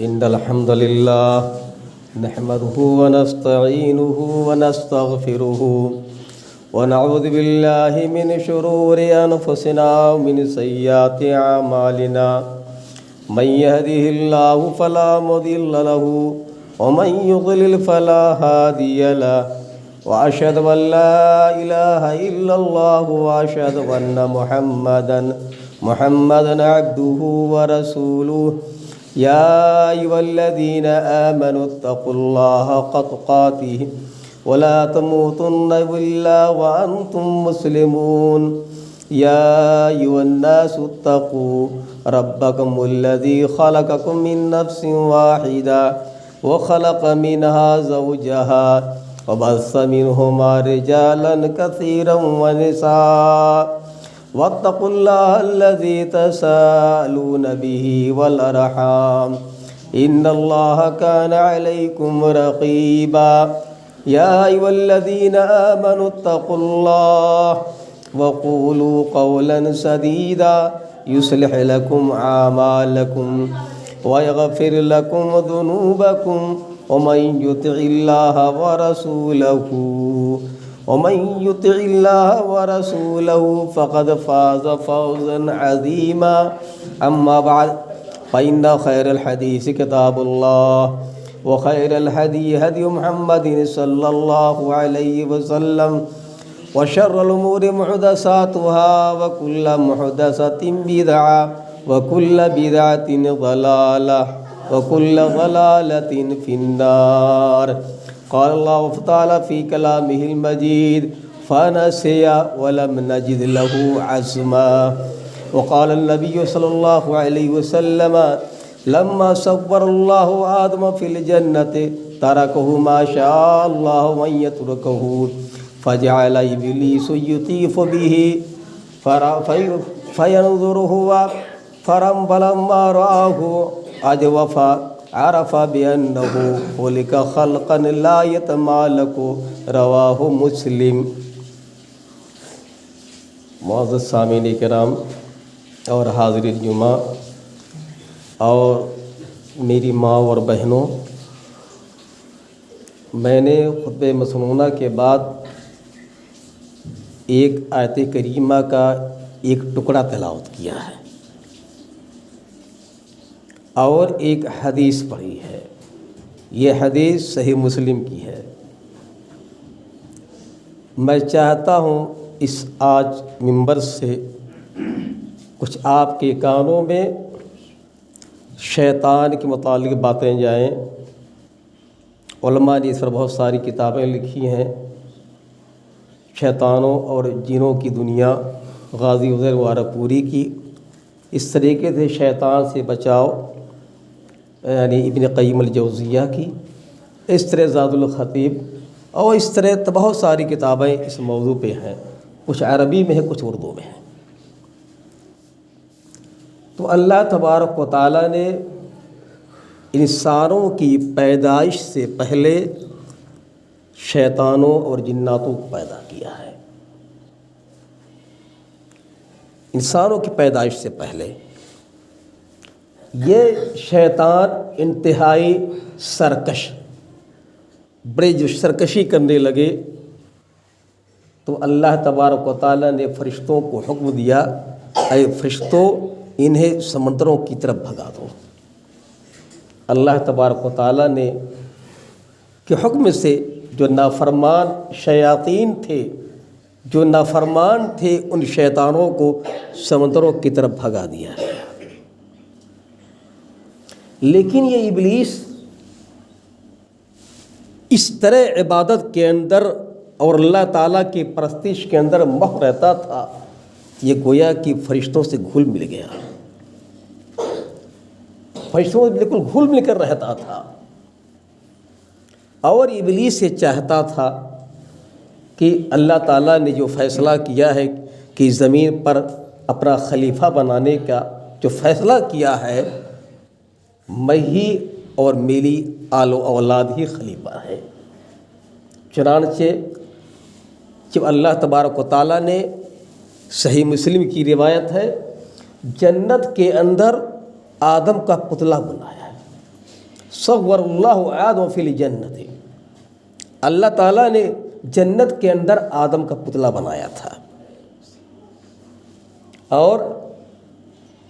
إن الحمد لله نحمده ونستعينه ونستغفره ونعوذ بالله من شرور أنفسنا ومن سيئات أعمالنا من يهده الله فلا مضل له ومن يضلل فلا هادي له وأشهد أن لا إله إلا الله وأشهد أن محمدا عبده ورسوله يا أيها الذين آمنوا اتقوا الله حق تقاته ولا تموتن إلا وأنتم مسلمون يا أيها الناس اتقوا ربكم الذي خلقكم من نفس واحدة وخلق منها زوجها وبث منهما رجالا كثيرا ونساء واتقوا الله الذي تساءلون به والأرحام إن الله كان عليكم رقيبا يا أيها الذين آمنوا اتقوا الله وقولوا قولا سديدا يصلح لكم أعمالكم ويغفر لكم ذنوبكم ومن يطع الله ورسوله فقد فاز فوزا عظيما أما بعد فإن خير الحديث كتاب الله وخير الهدي هدي محمد صلى الله عليه وسلم وشر الأمور محدثاتها وكل محدثة بدعة وكل بدعة ضلالة وكل ضلالة في النار. قال الله تعالى في كلامه المجيد فنسي ولم نجد له عزما. وقال النبي صلى الله عليه وسلم لما صور الله آدم في الجنة تركه ما شاء الله أن يتركه فجعل إبليس يطيف به فينظره فلما رآه أجوف عرف بأنه خلق خلقا لا يتمالك. رواہ مسلم. معزز سامعین کرام اور حاضرین جمعہ اور میری ماں اور بہنوں، میں نے خطبہ مسنونہ کے بعد ایک آیت کریمہ کا ایک ٹکڑا تلاوت کیا ہے اور ایک حدیث پڑھی ہے. یہ حدیث صحیح مسلم کی ہے. میں چاہتا ہوں اس آج منبر سے کچھ آپ کے کانوں میں شیطان کے متعلق باتیں جائیں. علماء نے اس پر بہت ساری کتابیں لکھی ہیں. شیطانوں اور جنوں کی دنیا غازی عزیر وارپوری کی. اس طریقے سے شیطان سے بچاؤ یعنی ابن قیم الجوزیہ کی. اس طرح زاد الخطیب اور اس طرح بہت ساری کتابیں اس موضوع پہ ہیں. کچھ عربی میں ہیں، کچھ اردو میں ہیں. تو اللہ تبارک و تعالیٰ نے انسانوں کی پیدائش سے پہلے شیطانوں اور جناتوں کو پیدا کیا ہے. انسانوں کی پیدائش سے پہلے یہ شیطان انتہائی سرکش، بڑے جو سرکشی کرنے لگے تو اللہ تبارک و تعالیٰ نے فرشتوں کو حکم دیا، اے فرشتوں انہیں سمندروں کی طرف بھگا دو. اللہ تبارک و تعالیٰ نے کے حکم سے جو نافرمان شیاطین تھے، جو نافرمان تھے، ان شیطانوں کو سمندروں کی طرف بھگا دیا. لیکن یہ ابلیس اس طرح عبادت کے اندر اور اللہ تعالیٰ کی پرستش کے اندر محو رہتا تھا، یہ گویا کہ فرشتوں سے گھل مل گیا. فرشتوں سے بالکل گھل مل کر رہتا تھا. اور ابلیس یہ چاہتا تھا کہ اللہ تعالیٰ نے جو فیصلہ کیا ہے کہ زمین پر اپنا خلیفہ بنانے کا جو فیصلہ کیا ہے، میں ہی اور میری آل و اولاد ہی خلیفہ ہے. چنانچہ جب اللہ تبارک و تعالیٰ نے، صحیح مسلم کی روایت ہے، جنت کے اندر آدم کا پتلا بنایا ہے. صور اللہ آدم فی الجنت، اللہ تعالیٰ نے جنت کے اندر آدم کا پتلا بنایا تھا، اور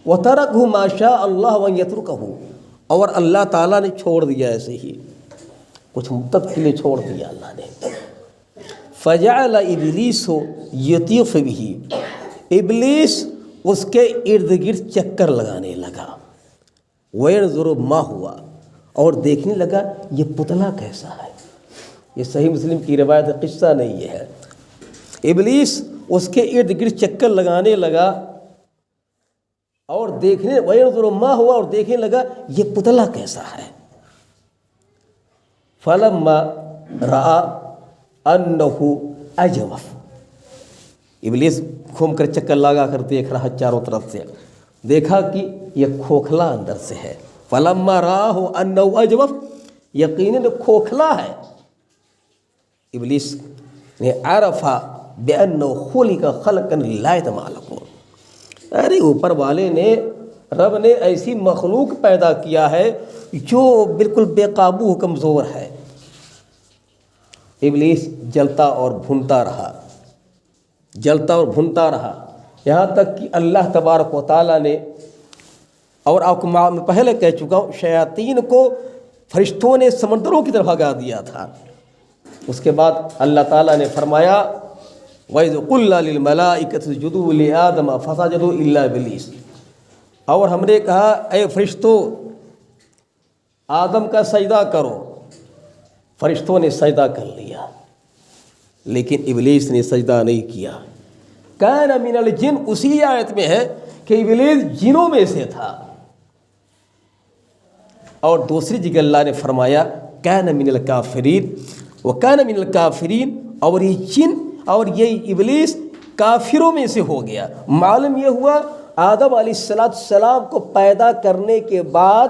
وَتَرَكْهُ مَا شَاءَ اللَّهُ أَن يَتْرُكَهُ، اور اللہ تعالیٰ نے چھوڑ دیا ایسے ہی، کچھ مدت کے لیے چھوڑ دیا اللہ نے۔ فَجَعَلَ إِبْلِيسُ يَطِيفُ بِهِ، ابلیس اس کے ارد گرد چکر لگانے لگا، وَيَنْظُرُ مَا ہوا، اور دیکھنے لگا یہ پتلا کیسا ہے۔ یہ صحیح مسلم کی روایت ہے، قصہ نہیں یہ ہے۔ ابلیس اس کے ارد گرد چکر لگانے لگا اور دیکھنے، وَيَنْظُرُ مَا ہوا، اور دیکھنے لگا یہ پتلا کیسا ہے۔ فَلَمَّا رَأَى أَنَّهُ أَجْوَفُ، ابلیس گھوم کر چکر لگا کر دیکھ رہا چاروں طرف سے، دیکھا کہ یہ کھوکھلا اندر سے ہے۔ فَلَمَّا رَآهُ أَنَّهُ أَجْوَفُ، یقیناً کھوکھلا ہے۔ ابلیس نے عرفا بِأَنَّهُ خُلِقَ خَلْقًا لَا يَتَمَالَكُ، ارے اوپر والے نے، رب نے ایسی مخلوق پیدا کیا ہے جو بالکل بے قابو کمزور ہے۔ ابلیس جلتا اور بھونتا رہا، جلتا اور بھونتا رہا، یہاں تک کہ اللہ تبارک و تعالیٰ نے، اور آپ کو میں پہلے کہہ چکا ہوں، شیاطین کو فرشتوں نے سمندروں کی طرف بھگا دیا تھا۔ اس کے بعد اللہ تعالیٰ نے فرمایا وَإِذْ قُلْنَا لِلْمَلَائِكَةِ اسْجُدُوا لِآدَمَ فَسَجَدُوا إِلَّا إِبْلِيسَ، اور ہم نے کہا اے فرشتوں آدم کا سجدہ کرو، فرشتوں نے سجدہ کر لیا، لیکن ابلیس نے سجدہ نہیں کیا۔ کان من الجن، اسی آیت میں ہے کہ ابلیس جنوں میں سے تھا، اور دوسری جگہ اللہ نے فرمایا کان من الکافرین وکان من الکافرین، اور یہ جن اور یہ ابلیس کافروں میں سے ہو گیا۔ معلوم یہ ہوا آدم علیہ السلام کو پیدا کرنے کے بعد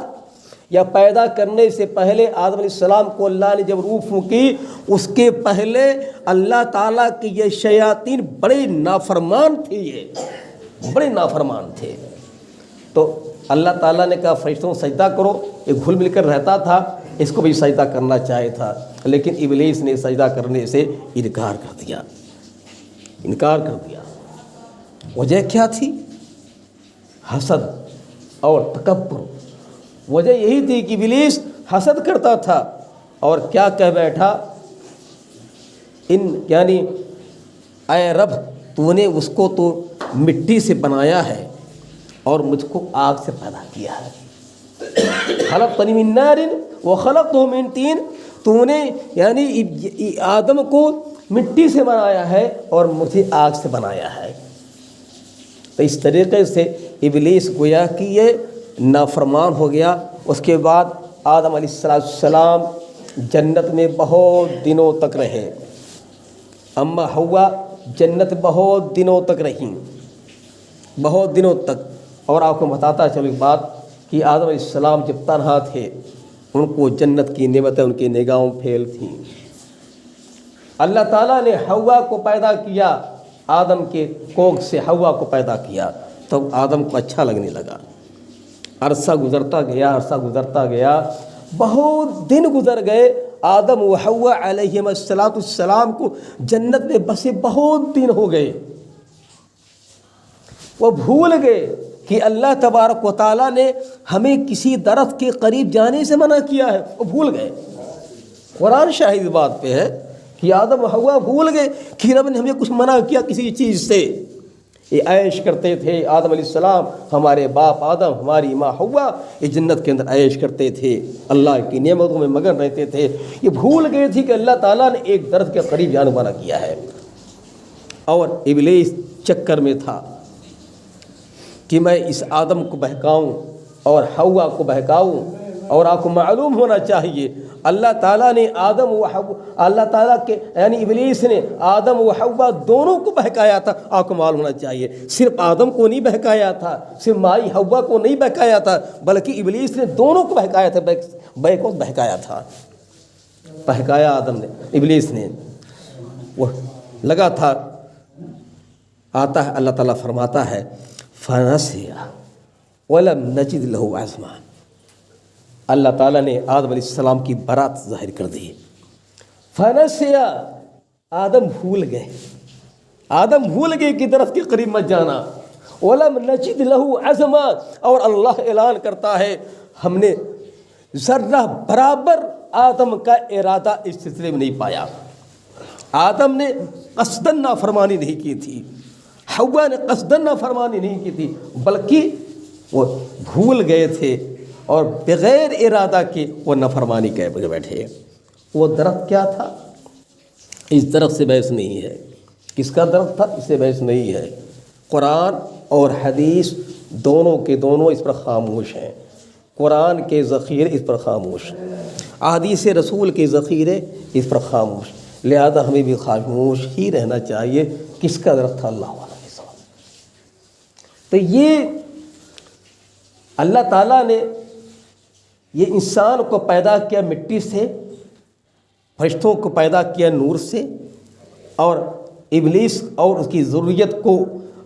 یا پیدا کرنے سے پہلے آدم علیہ السلام کو اللہ نے جب روح پھونکی، اس کے پہلے اللہ تعالیٰ کے یہ شیاطین بڑے نافرمان تھے، یہ بڑے نافرمان تھے۔ تو اللہ تعالیٰ نے کہا فرشتوں سجدہ کرو، یہ گھل مل کر رہتا تھا، اس کو بھی سجدہ کرنا چاہے تھا، لیکن ابلیس نے سجدہ کرنے سے انکار کر دیا، انکار کر دیا۔ وجہ کیا تھی؟ حسد اور تکبر۔ وجہ یہی تھی کہ ابلیس حسد کرتا تھا، اور کیا کہہ بیٹھا، یعنی اے رب تو نے اس کو تو مٹی سے بنایا ہے اور مجھ کو آگ سے پیدا کیا ہے۔ خلقتنی من نار وخلقتہ من طین، تو نے یعنی آدم کو مٹی سے بنایا ہے اور مجھے آگ سے بنایا ہے۔ تو اس طریقے سے ابلیس گویا کہ یہ نافرمان ہو گیا۔ اس کے بعد آدم علیہ السلام جنت میں بہت دنوں تک رہے، اما حوا جنت بہت دنوں تک رہیں، بہت دنوں تک۔ اور آپ کو بتاتا چلو ایک بات کہ آدم علیہ السلام جب تنہا تھے، ان کو جنت کی نعمتیں ان کی نگاہوں پھیل تھیں۔ اللہ تعالیٰ نے حوا کو پیدا کیا، آدم کے کوکھ سے حوا کو پیدا کیا، تب آدم کو اچھا لگنے لگا۔ عرصہ گزرتا گیا، عرصہ گزرتا گیا، بہت دن گزر گئے۔ آدم و حوا علیہم السلام کو جنت میں بسے بہت دن ہو گئے، وہ بھول گئے کہ اللہ تبارک و تعالیٰ نے ہمیں کسی درخت کے قریب جانے سے منع کیا ہے، وہ بھول گئے۔ قرآن شاہد اس بات پہ ہے کہ آدم و حوا بھول گئے کہ رب نے ہمیں کچھ منع کیا کسی چیز سے۔ یہ عیش کرتے تھے، آدم علیہ السلام، ہمارے باپ آدم، ہماری ماں حوا، یہ جنت کے اندر عیش کرتے تھے، اللہ کی نعمتوں میں مگن رہتے تھے۔ یہ بھول گئے تھے کہ اللہ تعالیٰ نے ایک درخت کے قریب جانے منع کیا ہے، اور ابلیس چکر میں تھا کہ میں اس آدم کو بہکاؤں اور حوا کو بہکاؤں۔ اور آپ کو معلوم ہونا چاہیے اللہ تعالیٰ نے آدم و حوا، اللہ تعالیٰ کے یعنی ابلیس نے آدم و حوا دونوں کو بہکایا تھا۔ آپ کو معلوم ہونا چاہیے صرف آدم کو نہیں بہکایا تھا، صرف مائی حوا کو نہیں بہکایا تھا، بلکہ ابلیس نے دونوں کو بہکایا تھا، کو بہکایا تھا، بہکایا آدم نے، ابلیس نے۔ وہ لگا تھا، آتا ہے اللہ تعالیٰ فرماتا ہے فَنَسِيَ وَلَمْ نَجِدْ لَهُ عَزْمًا، اللہ تعالیٰ نے آدم علیہ السلام کی برات ظاہر کر دی. فنسیا، آدم بھول گئے کہ درخت کے قریب مت جانا. ولم نجد له عزما، اور اللہ اعلان کرتا ہے ہم نے ذرہ برابر آدم کا ارادہ اس سلسلے میں نہیں پایا. آدم نے قصدن نافرمانی نہیں کی تھی، حوا نے قصدن نافرمانی نہیں کی تھی، بلکہ وہ بھول گئے تھے اور بغیر ارادہ کے وہ نافرمانی کہہ بیٹھے. وہ درخت کیا تھا؟ اس درخت سے بحث نہیں ہے. کس کا درخت تھا؟ اس سے بحث نہیں ہے. قرآن اور حدیث دونوں کے دونوں اس پر خاموش ہیں. قرآن کے ذخیرے اس پر خاموش، احادیث رسول کے ذخیرے اس پر خاموش. لہذا ہمیں بھی خاموش ہی رہنا چاہیے. کس کا درخت تھا؟ اللہ والا کے ساتھ. تو یہ اللہ تعالیٰ نے یہ انسان کو پیدا کیا مٹی سے، فرشتوں کو پیدا کیا نور سے، اور ابلیس اور اس کی ذریت کو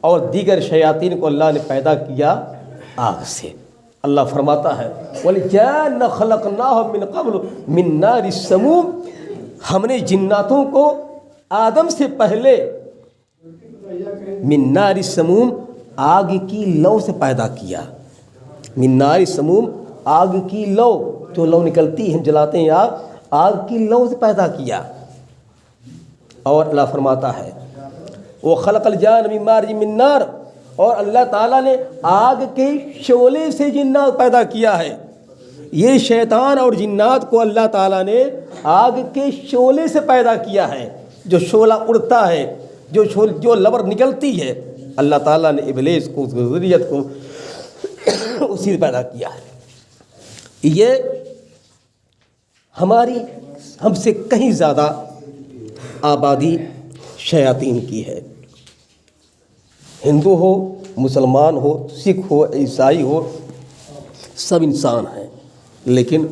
اور دیگر شیاطین کو اللہ نے پیدا کیا آگ سے. اللہ فرماتا ہے وَالْجَانَّ خَلَقْنَاهُ مِنْ قَبْلُ مِنْ نَارِ السَّمُومِ، ہم نے جناتوں کو آدم سے پہلے من نار السموم، آگ کی لو سے پیدا کیا. من نار السموم، آگ کی لو، جو لو نکلتی ہے جلاتے ہیں آگ کی لو سے پیدا کیا. اور اللہ فرماتا ہے وہ خلق الجان من مارج من نار، اور اللہ تعالیٰ نے آگ کے شعلے سے جنات پیدا کیا ہے. یہ شیطان اور جنات کو اللہ تعالیٰ نے آگ کے شعلے سے پیدا کیا ہے. جو شعلہ اڑتا ہے، جو لبر نکلتی ہے، اللہ تعالیٰ نے ابلیس کو، اس ذریت کو اسی سے پیدا کیا ہے. یہ ہم سے کہیں زیادہ آبادی شیاطین کی ہے. ہندو ہو، مسلمان ہو، سکھ ہو، عیسائی ہو، سب انسان ہیں، لیکن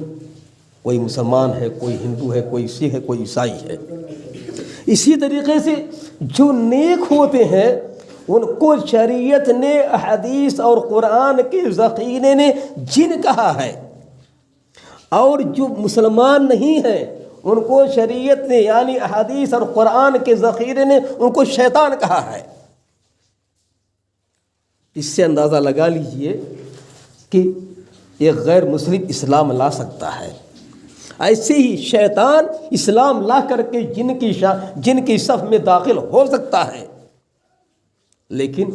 کوئی مسلمان ہے، کوئی ہندو ہے، کوئی سکھ ہے، کوئی عیسائی ہے. اسی طریقے سے جو نیک ہوتے ہیں ان کو شریعت نے، احادیث اور قرآن کے ذخیرے نے جن کہا ہے، اور جو مسلمان نہیں ہیں ان کو شریعت نے یعنی احادیث اور قرآن کے ذخیرے نے ان کو شیطان کہا ہے. اس سے اندازہ لگا لیجئے کہ ایک غیر مسلم اسلام لا سکتا ہے. ایسے ہی شیطان اسلام لا کر کے جن کی صف میں داخل ہو سکتا ہے، لیکن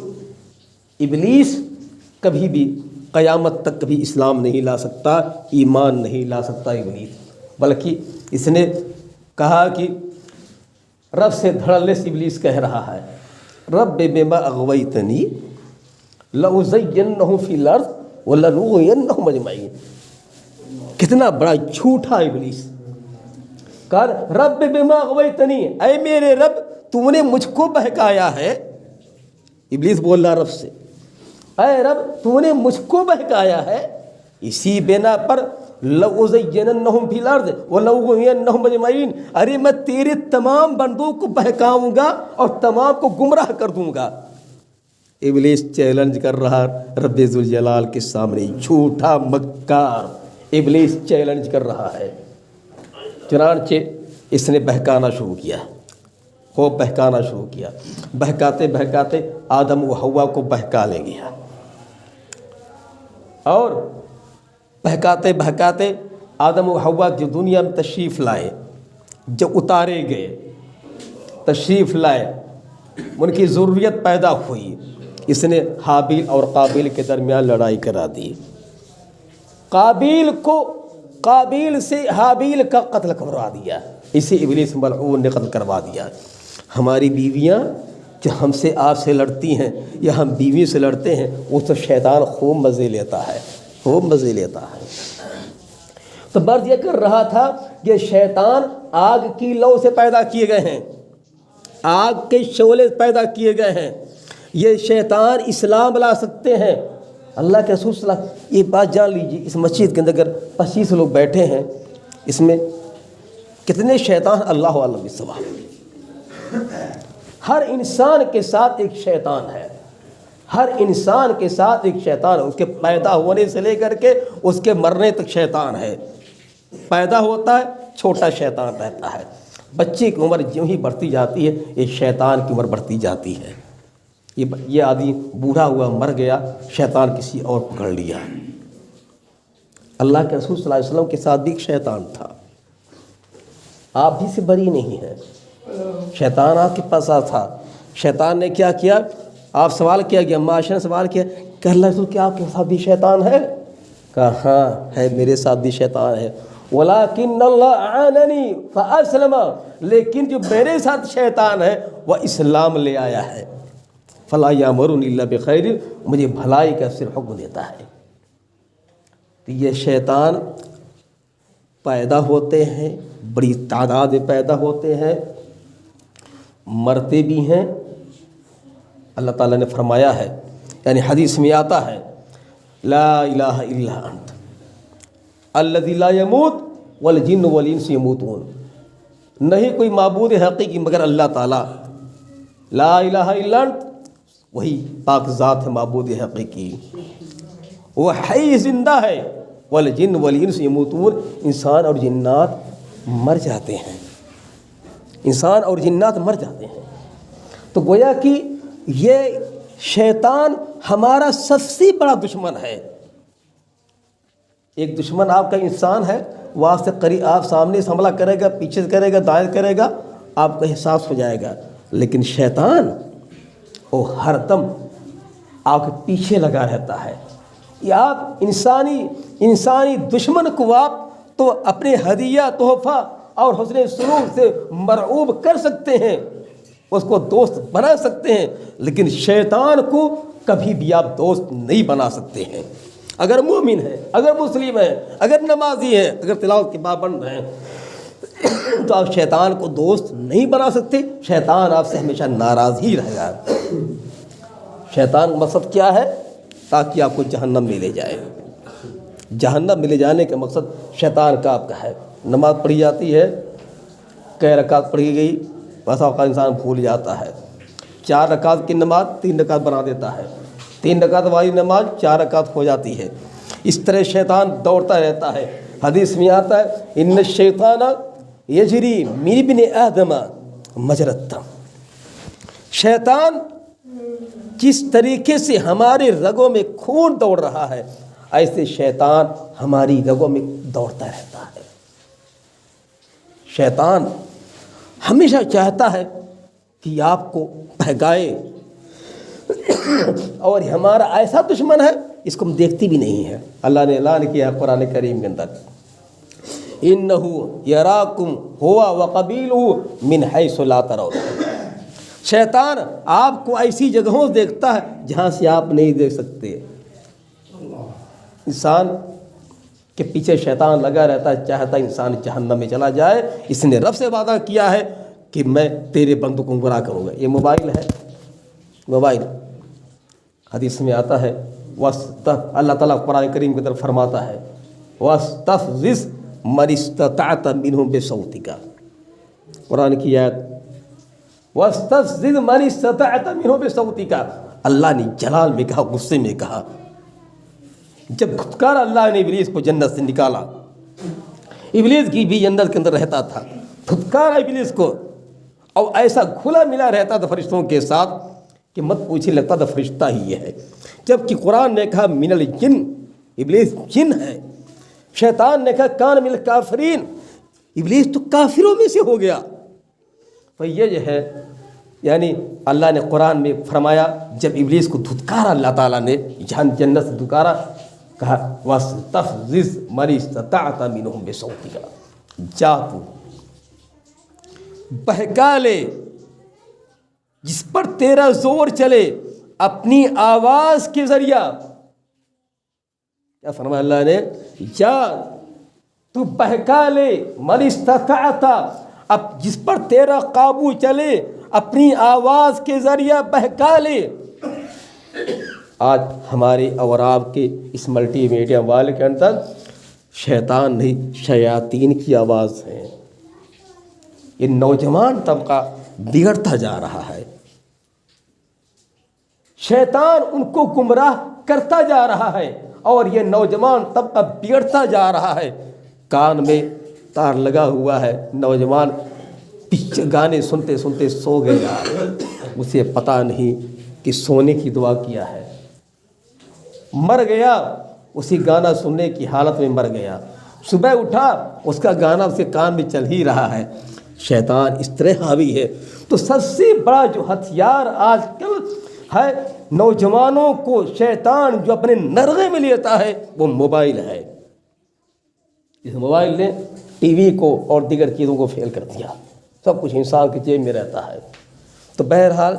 ابلیس کبھی بھی قیامت تک کبھی اسلام نہیں لا سکتا، ایمان نہیں لا سکتا ابلیس. بلکہ اس نے کہا کہ رب سے دھڑلے سے ابلیس کہہ رہا ہے رب بما اغویتنی لأزینہم فی الارض ولنغوینہم اجمعین. کتنا بڑا جھوٹا ابلیس. کہا رب بما اغویتنی، اے میرے رب تو نے مجھ کو بہکایا ہے. ابلیس بول رہا رب سے، اے رب تو نے مجھ کو بہکایا ہے، اسی بنا پر لأزینہم فی الارض ولنغوینہم اجمعین، ارے میں تیرے تمام بندوں کو بہکاؤں گا اور تمام کو گمراہ کر دوں گا. ابلیس چیلنج کر رہا رب ذوالجلال کے سامنے. جھوٹا مکار ابلیس چیلنج کر رہا ہے. چنانچہ اس نے بہکانا شروع کیا، خوب بہکانا شروع کیا. بہکاتے بہکاتے آدم و حوا کو بہکا لے گیا، اور بہکاتے بہکاتے آدم و حوا جو دنیا میں تشریف لائے، جب اتارے گئے، تشریف لائے، ان کی ضروریت پیدا ہوئی، اس نے حابیل اور قابیل کے درمیان لڑائی کرا دی. قابیل سے حابیل کا قتل کروا دیا. اسے ابلیس ملعون نے قتل کروا دیا. ہماری بیویاں جو ہم سے آپ سے لڑتی ہیں یا ہم بیوی سے لڑتے ہیں، وہ تو شیطان خوب مزے لیتا ہے، خوب مزے لیتا ہے. تو مرض یہ کر رہا تھا کہ شیطان آگ کی لو سے پیدا کیے گئے ہیں، آگ کے شعلے پیدا کیے گئے ہیں. یہ شیطان اسلام لا سکتے ہیں. اللہ کے رسول صلی اللہ علیہ وسلم، یہ بات جان لیجیے، اس مسجد کے اندر اگر 25 لوگ بیٹھے ہیں، اس میں کتنے شیطان اللہ عالم بالصواب. ہر انسان کے ساتھ ایک شیطان ہے. ہر انسان کے ساتھ ایک شیطان ہے، اس کے پیدا ہونے سے لے کر کے اس کے مرنے تک شیطان ہے۔ پیدا ہوتا ہے چھوٹا شیطان رہتا ہے، بچے کی عمر جو ہی بڑھتی جاتی ہے ایک شیطان کی عمر بڑھتی جاتی ہے۔ یہ آدمی بوڑھا ہوا مر گیا، شیطان کسی اور پکڑ لیا۔ اللہ کے رسول صلی اللہ علیہ وسلم کے ساتھ بھی ایک شیطان تھا، آپ بھی سے بری نہیں ہیں۔ شیطان آپ کے پاس تھا، شیطان نے کیا کیا؟ آپ سوال کیا گیا، معاشرے نے سوال کیا کہ اللہ رسول کیا آپ کے ساتھ بھی شیطان ہے؟ کہا ہاں ہے، میرے ساتھ بھی شیطان ہے، وَلَٰكِنَّ اللَّهَ أَعَانَنِي فَأَسْلَمَ، لیکن جو میرے ساتھ شیطان ہے وہ اسلام لے آیا ہے۔ فَلَا يَأْمُرُنِي إِلَّا بِخَيْرٍ، مجھے بھلائی کا صرف حکم دیتا ہے۔ تو یہ شیطان پیدا ہوتے ہیں، بڑی تعداد میں پیدا ہوتے ہیں، مرتے بھی ہیں۔ اللہ تعالیٰ نے فرمایا ہے، یعنی حدیث میں آتا ہے، لا الہ الا انت الذی لا یموت والجن والانس یموتون، نہیں کوئی معبود حقیقی مگر اللہ تعالیٰ، لا الہ الا انت، وہی پاک ذات ہے معبود حقیقی، وہ حی زندہ ہے، والجن والانس یموتون، انسان اور جنات مر جاتے ہیں، انسان اور جنات مر جاتے ہیں۔ تو گویا کہ یہ شیطان ہمارا سب سے بڑا دشمن ہے۔ ایک دشمن آپ کا انسان ہے، وہ آپ سے قریب، آپ سامنے سے حملہ کرے گا، پیچھے سے کرے گا، دائیں کرے گا، آپ کا احساس ہو جائے گا۔ لیکن شیطان وہ ہر دم آپ کے پیچھے لگا رہتا ہے۔ یہ آپ انسانی دشمن کو آپ تو اپنے ہدیہ، تحفہ اور حسن سلوک سے مرعوب کر سکتے ہیں، اس کو دوست بنا سکتے ہیں، لیکن شیطان کو کبھی بھی آپ دوست نہیں بنا سکتے ہیں۔ اگر مومن ہے، اگر مسلم ہے، اگر نمازی ہے، اگر تلاوت کے پابند ہیں، تو آپ شیطان کو دوست نہیں بنا سکتے۔ شیطان آپ سے ہمیشہ ناراض ہی رہے گا۔ شیطان کا مقصد کیا ہے؟ تاکہ آپ کو جہنم میں لے جائے۔ جہنم میں لے جانے کا مقصد شیطان کا آپ کا ہے۔ نماز پڑھی جاتی ہے، کئی رکعت پڑھی گئی، بس اوقات انسان بھول جاتا ہے، 4 رکعت کی نماز 3 رکعت بنا دیتا ہے، 3 رکعت والی نماز 4 رکعت ہو جاتی ہے۔ اس طرح شیطان دوڑتا رہتا ہے۔ حدیث میں آتا ہے، ان الشیطان یجری من ابن آدم مجری الدم، شیطان جس طریقے سے ہمارے رگوں میں خون دوڑ رہا ہے، ایسے شیطان ہماری رگوں میں دوڑتا رہتا ہے۔ شیطان ہمیشہ چاہتا ہے کہ آپ کو بہکائے، اور ہمارا ایسا دشمن ہے اس کو ہم دیکھتی بھی نہیں ہے۔ اللہ نے اعلان کیا قرآن کریم کے اندر، انہ یراکم ہوا وقبیلہ من حیث لا ترون، شیطان آپ کو ایسی جگہوں دیکھتا ہے جہاں سے آپ نہیں دیکھ سکتے۔ انسان کے پیچھے شیطان لگا رہتا ہے، چاہتا ہے انسان جہنم میں چلا جائے۔ اس نے رب سے وعدہ کیا ہے کہ میں تیرے بندوں کو گمراہ کروں گا۔ یہ موبائل ہے، موبائل حدیث میں آتا ہے، اللہ تعالیٰ قرآن کریم کی طرف فرماتا ہے، وَاسْتَفْزِزْ مَنِ اسْتَطَعْتَ مِنْهُمْ بِصَوْتِكَ، قرآن کی آیت، وَاسْتَفْزِزْ مَنِ اسْتَطَعْتَ مِنْهُمْ بِصَوْتِكَ، اللہ نے جلال میں کہا، غصے میں کہا۔ جب دھتکارا اللہ نے ابلیس کو جنت سے نکالا، ابلیس کی بھی جنت کے اندر رہتا تھا، دھتکارا ابلیس کو، اور ایسا گھلا ملا رہتا تھا فرشتوں کے ساتھ کہ مت پوچھے، لگتا تھا فرشتہ ہی ہے۔ جبکہ قرآن نے کہا من الجن، ابلیس جن ہے۔ شیطان نے کہا کان من الکافرین، ابلیس تو کافروں میں سے ہو گیا۔ تو یہ جو ہے، یعنی اللہ نے قرآن میں فرمایا، جب ابلیس کو دھتکارا اللہ تعالیٰ نے، جنت سے دھتکارا، کہا وَاسْتَفْزِزْ مَنِ اسْتَطَعْتَ مِنْهُمْ بِصَوْتِكَ، جا تو بہکا لے جس پر تیرا زور چلے اپنی آواز کے ذریعہ۔ کیا فرمایا اللہ نے؟ جا تو بہکا لے من استطعت، اب جس پر تیرا قابو چلے اپنی آواز کے ذریعہ بہکا لے۔ آج ہمارے اور آپ کے اس ملٹی میڈیا والے کے اندر شیطان نہیں، شیاطین کی آواز ہے۔ یہ نوجوان طبقہ بگڑتا جا رہا ہے۔ شیطان ان کو گمراہ کرتا جا رہا ہے اور یہ نوجوان طبقہ بگڑتا جا رہا ہے. کان میں تار لگا ہوا ہے, نوجوان پیچھے گانے سنتے سنتے سو گیا, اسے پتہ نہیں کہ سونے کی دعا کیا ہے, مر گیا اسی گانا سننے کی حالت میں مر گیا. صبح اٹھا اس کا گانا اس کے کان میں چل ہی رہا ہے. شیطان اس طرح حاوی ہے. تو سب سے بڑا جو ہتھیار آج کل ہے نوجوانوں کو شیطان جو اپنے نرغے میں لیتا ہے وہ موبائل ہے. اس موبائل نے ٹی وی کو اور دیگر چیزوں کو فیل کر دیا, سب کچھ انسان کی جیب میں رہتا ہے. تو بہرحال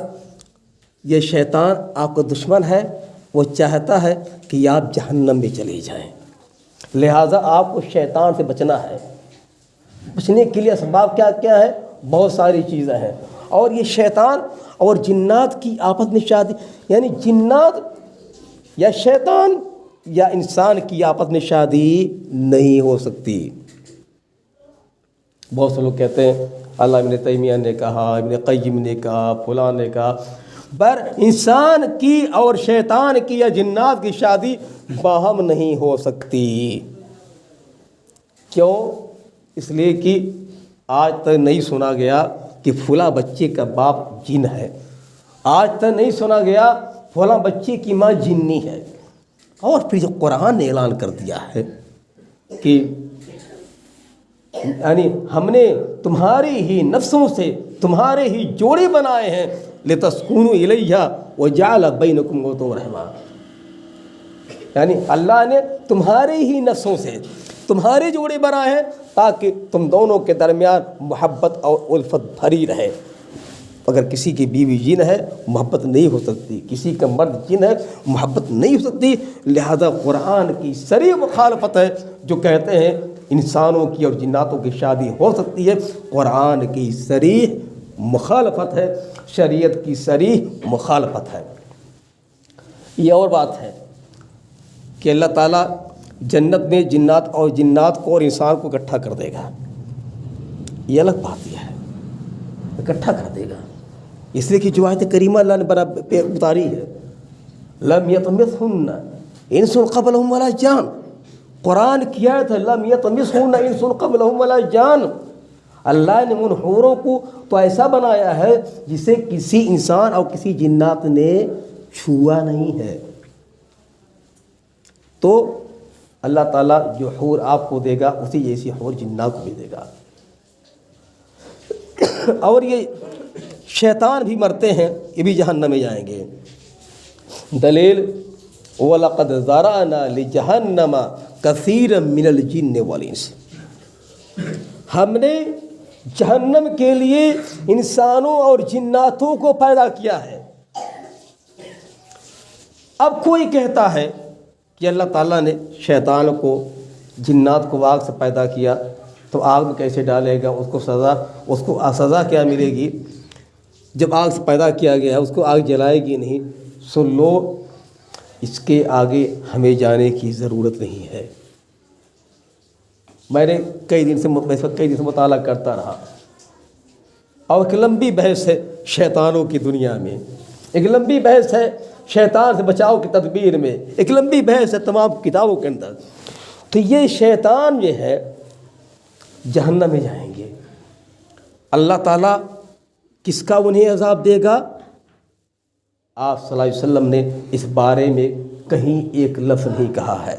یہ شیطان آپ کا دشمن ہے, وہ چاہتا ہے کہ آپ جہنم میں چلے جائیں. لہٰذا آپ کو شیطان سے بچنا ہے. بچنے کے لیے اسباب کیا کیا ہے؟ بہت ساری چیزیں ہیں. اور یہ شیطان اور جنات کی آپس میں شادی, یعنی جنات یا شیطان یا انسان کی آپس میں شادی نہیں ہو سکتی. بہت سے لوگ کہتے ہیں اللہ ابن تیمیہ نے کہا, ابن قیم نے کہا, فلاں نے کہا, پر انسان کی اور شیطان کی یا جنات کی شادی باہم نہیں ہو سکتی. کیوں؟ اس لیے کہ آج تک نہیں سنا گیا کہ فلاں بچے کا باپ جن ہے, آج تک نہیں سنا گیا فلاں بچے کی ماں جنی ہے. اور پھر جو قرآن نے اعلان کر دیا ہے کہ یعنی ہم نے تمہاری ہی نفسوں سے تمہارے ہی جوڑے بنائے ہیں لتسکونوا الیہا وجعل بینکم مودۃ ورحمہ, یعنی اللہ نے تمہارے ہی نفسوں سے تمہارے جوڑے بنائے ہیں تاکہ تم دونوں کے درمیان محبت اور الفت بھری رہے. اگر کسی کی بیوی جن ہے محبت نہیں ہو سکتی, کسی کا مرد جن ہے محبت نہیں ہو سکتی. لہذا قرآن کی صریح مخالفت ہے جو کہتے ہیں انسانوں کی اور جناتوں کی شادی ہو سکتی ہے. قرآن کی صریح مخالفت ہے, شریعت کی صریح مخالفت ہے. یہ اور بات ہے کہ اللہ تعالیٰ جنت میں جنات کو اور انسان کو اکٹھا کر دے گا. یہ الگ بات یہ ہے, اکٹھا کر دے گا. اس لیے کہ جو آیت کریمہ اللہ نے اتاری ہے لم یطمثہن انس قبلہم ولا جان, قرآن کی آیت ہے لم یطمثہن انس قبلہم ولا جان. اللہ نے ان حوروں کو تو ایسا بنایا ہے جسے کسی انسان اور کسی جنات نے چھوا نہیں ہے. تو اللہ تعالیٰ جو حور آپ کو دے گا اسی جیسی حور جنات کو بھی دے گا. اور یہ شیطان بھی مرتے ہیں, یہ بھی جہنم میں جائیں گے. دلیل وَلَقَدْ ذَرَأْنَا لِجَهَنَّمَ كَثِيرًا مِنَ الْجِنِّ وَالْإِنسِ, ہم نے جہنم کے لیے انسانوں اور جناتوں کو پیدا کیا ہے. اب کوئی کہتا ہے کہ اللہ تعالیٰ نے شیطان کو جنات کو آگ سے پیدا کیا تو آگ میں کیسے ڈالے گا, اس کو سزا کیا ملے گی؟ جب آگ سے پیدا کیا گیا اس کو آگ جلائے گی نہیں. سن لو, اس کے آگے ہمیں جانے کی ضرورت نہیں ہے. میں نے کئی دن سے مطالعہ کرتا رہا اور ایک لمبی بحث ہے شیطانوں کی دنیا میں, ایک لمبی بحث ہے شیطان سے بچاؤ کی تدبیر میں, ایک لمبی بحث ہے تمام کتابوں کے اندر. تو یہ شیطان جو ہے جہنم میں جائیں گے. اللہ تعالیٰ کس کا انہیں عذاب دے گا؟ آپ صلی اللہ علیہ وسلم نے اس بارے میں کہیں ایک لفظ نہیں کہا ہے.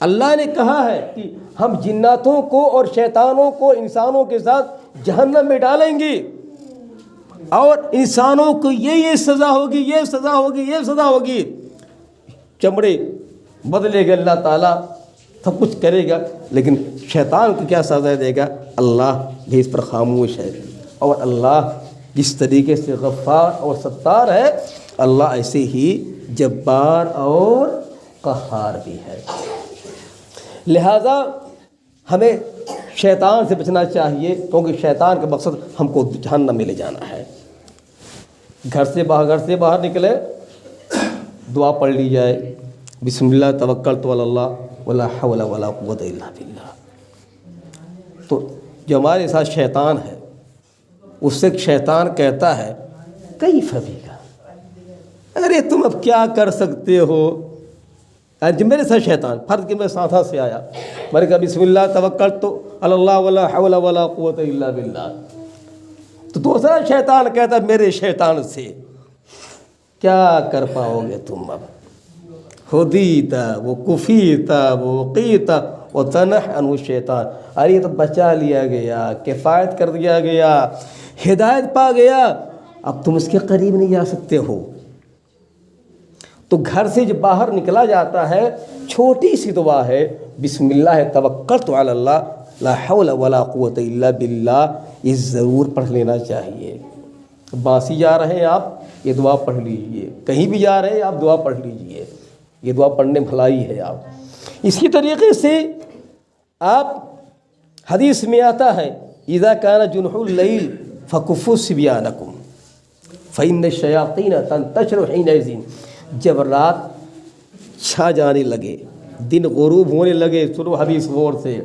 اللہ نے کہا ہے کہ ہم جناتوں کو اور شیطانوں کو انسانوں کے ساتھ جہنم میں ڈالیں گے اور انسانوں کو یہ سزا ہوگی, یہ سزا ہوگی, یہ سزا ہوگی. چمڑے بدلے گا اللہ تعالیٰ, سب کچھ کرے گا, لیکن شیطان کو کیا سزا دے گا؟ اللہ بھی اس پر خاموش ہے. اور اللہ جس طریقے سے غفار اور ستار ہے, اللہ ایسے ہی جبار اور قہار بھی ہے. لہذا ہمیں شیطان سے بچنا چاہیے, کیونکہ شیطان کا مقصد ہم کو جہنم میں لے جانا ہے. گھر سے باہر نکلے, دعا پڑھ لی جائے, بسم اللہ توکلت علی اللہ ولا حول ولا قوت الا باللہ. تو جو ہمارے ساتھ شیطان ہے اس سے شیطان کہتا ہے کیف بک, ارے تم اب کیا کر سکتے ہو؟ جب میرے ساتھ شیطان فرض کے میرے ساتھ سے آیا، میں نے کہا بسم اللہ توکلت علی اللہ ولا حول ولا قوت الا باللہ، تو دوسرا شیطان کہتا میرے شیطان سے کیا کر پاؤ گے تم؟ اب خدیت وہ کفیت وہ وقیت وتنح عنہ الشیطان، ارے یہ تو بچا لیا گیا، کفایت کر دیا گیا، ہدایت پا گیا، اب تم اس کے قریب نہیں جا سکتے ہو۔ تو گھر سے جب باہر نکلا جاتا ہے چھوٹی سی دعا ہے، بسم اللہ توکلت علی اللہ لا حول ولا قوت الا باللہ، یہ ضرور پڑھ لینا چاہیے۔ باسی جا رہے ہیں آپ، یہ دعا پڑھ لیجئے، کہیں بھی جا رہے ہیں آپ دعا پڑھ لیجئے، یہ دعا پڑھنے بھلائی ہے آپ۔ اسی طریقے سے آپ حدیث میں آتا ہے اذا کان جنح اللیل فکفوا صبیانکم فإن الشیاطین تنتشر حینئذ، جب رات چھا جانے لگے، دن غروب ہونے لگے، سنو حدیث غور سے،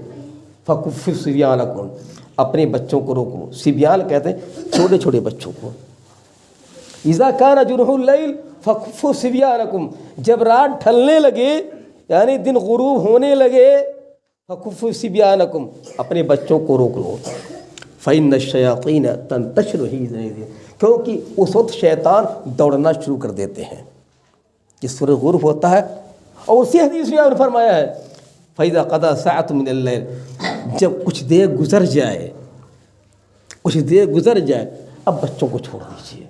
فکفوا صبیانکم، اپنے بچوں کو روکو۔ صبیان کہتے ہیں چھوٹے چھوٹے بچوں کو۔ اذا کان جنح اللیل فکفوا صبیانکم، جب رات ڈھلنے لگے یعنی دن غروب ہونے لگے، فکفوا صبیانکم، اپنے بچوں کو روک لو۔ فإن الشیاطین تنتشر حینئذ، کیونکہ اس وقت شیطان دوڑنا شروع کر دیتے ہیں، جس وقت غروب ہوتا ہے۔ اور اسی حدیث میں آپ نے فرمایا ہے فإذا قضى ساعة من الليل، جب کچھ دیر گزر جائے، کچھ دیر گزر جائے، اب بچوں کو چھوڑ دیجیے،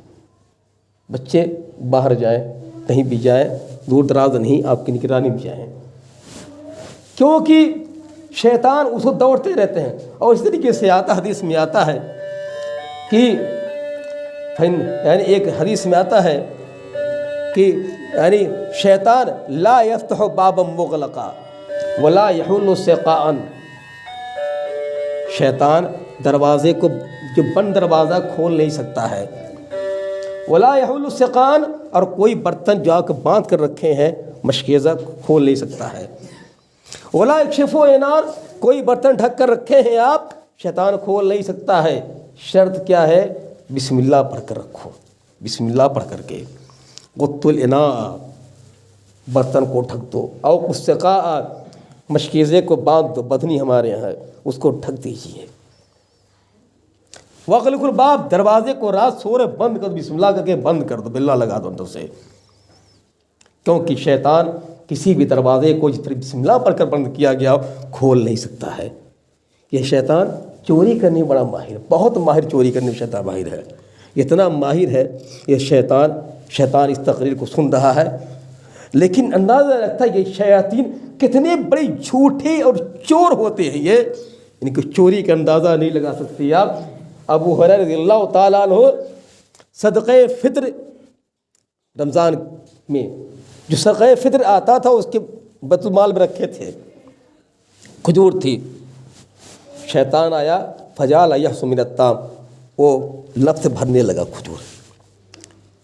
بچے باہر جائیں، کہیں بھی جائیں، دور دراز نہیں، آپ کی نگرانی میں جائیں، کیونکہ شیطان اس کو دوڑتے رہتے ہیں۔ اور اس طریقے سے آتا حدیث میں آتا ہے کہ یعنی ایک حدیث میں آتا ہے کہ یعنی شیطان لا یفتح بابا مغلقا ولا یحل سقاء، شیطان دروازے کو جو بند دروازہ کھول نہیں سکتا ہے، ولا یحل سقاء، اور کوئی برتن جو آپ باندھ کر رکھے ہیں مشکیزہ کھول نہیں سکتا ہے، ولا یکشف انار، کوئی برتن ڈھک کر رکھے ہیں آپ، شیطان کھول نہیں سکتا ہے۔ شرط کیا ہے؟ بسم اللہ پڑھ کر رکھو، بسم اللہ پڑھ کر کے۔ غط الاناء، برتن کو ڈھک دو، او السقاء، مشکیزے کو باندھ دو، بدنی ہمارے یہاں ہے، اس کو ڈھک دیجیے۔ وغلق الباب، دروازے کو رات سو رہے بند کر دو، بسم اللہ کر کے بند کر دو، بلا لگا دو اندر سے، کیونکہ شیطان کسی بھی دروازے کو جس طرح بسم اللہ پڑھ کر بند کیا گیا کھول نہیں سکتا ہے۔ یہ شیطان چوری کرنے بڑا ماہر، بہت ماہر چوری کرنے میں شیطان ماہر ہے، اتنا ماہر ہے یہ شیطان اس تقریر کو سن رہا ہے، لیکن اندازہ رکھتا ہے یہ شیاطین کتنے بڑے جھوٹے اور چور ہوتے ہیں، یہ ان کو چوری کا اندازہ نہیں لگا سکتے آپ۔ ابو ہریرہ رضی اللہ تعالیٰ عنہ صدقہ فطر رمضان میں جو صدقہ فطر آتا تھا اس کے بیت المال میں رکھے تھے، کھجور تھی، شیطان آیا فجعل یحس من الطعام، وہ لب سے بھرنے لگا کھجور۔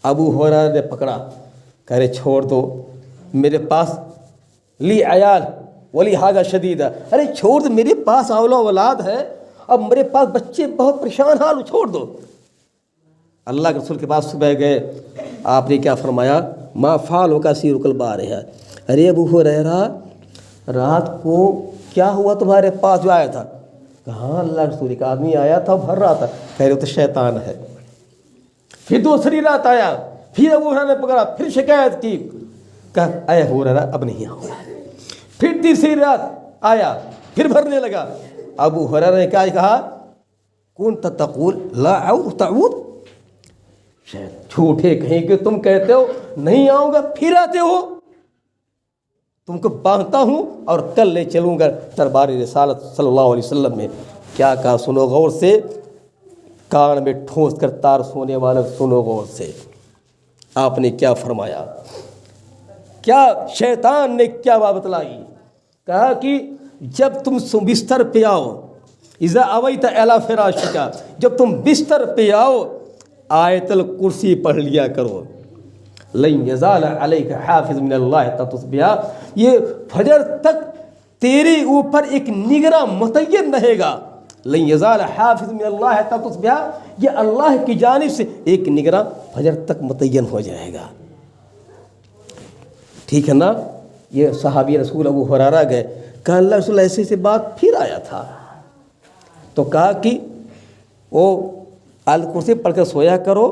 ابو ہریرہ نے پکڑا، کہہ رہے چھوڑ دو، میرے پاس لی عیال ولی حاجہ شدید، ارے چھوڑ دو، میرے پاس اولاد ہے، اب میرے پاس بچے بہت پریشان حال، چھوڑ دو۔ اللہ کے رسول کے پاس صبح گئے، آپ نے کیا فرمایا؟ ما فعلک سیرک البارحہ، ارے ابو ہریرہ رات کو کیا ہوا تمہارے پاس جو آیا تھا؟ کہاں اللہ رسول کا آدمی آیا تھا بھر رہا تھا، کہہ رہے تو شیطان ہے۔ پھر دوسری رات آیا، پھر ابو ہریرہ نے پکڑا، پھر شکایت کی، کہا اے ابو ہریرہ اب نہیں آؤں گا۔ پھر تیسری رات آیا، پھر بھرنے لگا۔ ابو ہریرہ نے کیا کہا؟ کنت تقول لا تعود، جھوٹے کہیں کہ تم کہتے ہو نہیں آؤں گا پھر آتے ہو، تم کو باندھتا ہوں اور کل لے چلوں گا دربار رسالت صلی اللہ علیہ وسلم میں۔ کیا کہا سنو غور سے، کان میں ٹھونس کر تار سونے والا سنو غور سے، آپ نے کیا فرمایا؟ کیا شیطان نے کیا بات بتلائی؟ کہا کہ جب تم بستر پہ آؤ، اذا اویت الی فراشک، جب تم بستر پہ آؤ آیت الکرسی پڑھ لیا کرو، لن یزال علیک حافظ من اللہ حتی تصبح، یہ فجر تک تیرے اوپر ایک نگراں متعین رہے گا، لن یزال حافظ من اللہ حتی تصبح، یہ اللہ کی جانب سے ایک نگراں فجر تک متعین ہو جائے گا۔ ٹھیک ہے نا. یہ صحابی رسول ابو ہریرہ گئے, کہا اللہ رسول ایسے ایسے بات پھر آیا تھا, تو کہا کہ وہ آیت کرسی پڑھ کر سویا کرو,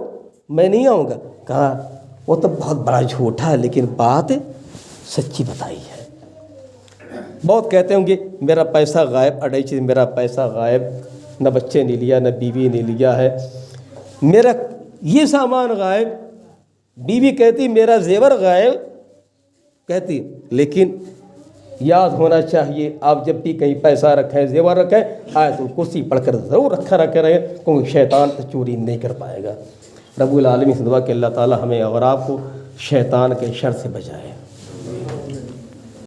میں نہیں آؤں گا. کہا وہ تو بہت بڑا جھوٹا ہے لیکن بات سچی بتائی ہے. بہت کہتے ہوں گے میرا پیسہ غائب, اڑائی چیز میرا پیسہ غائب, نہ بچے نے لیا نہ بیوی نے لیا ہے, میرا یہ سامان غائب. بیوی کہتی میرا زیور غائب کہتی, لیکن یاد ہونا چاہیے آپ جب بھی کہیں پیسہ رکھیں زیور رکھیں آیت الکرسی پڑھ کر ضرور رکھا رہے, کیونکہ شیطان تو چوری نہیں کر پائے گا. رب العالمین سے دعا کہ اللہ تعالی ہمیں اور آپ کو شیطان کے شر سے بچائے.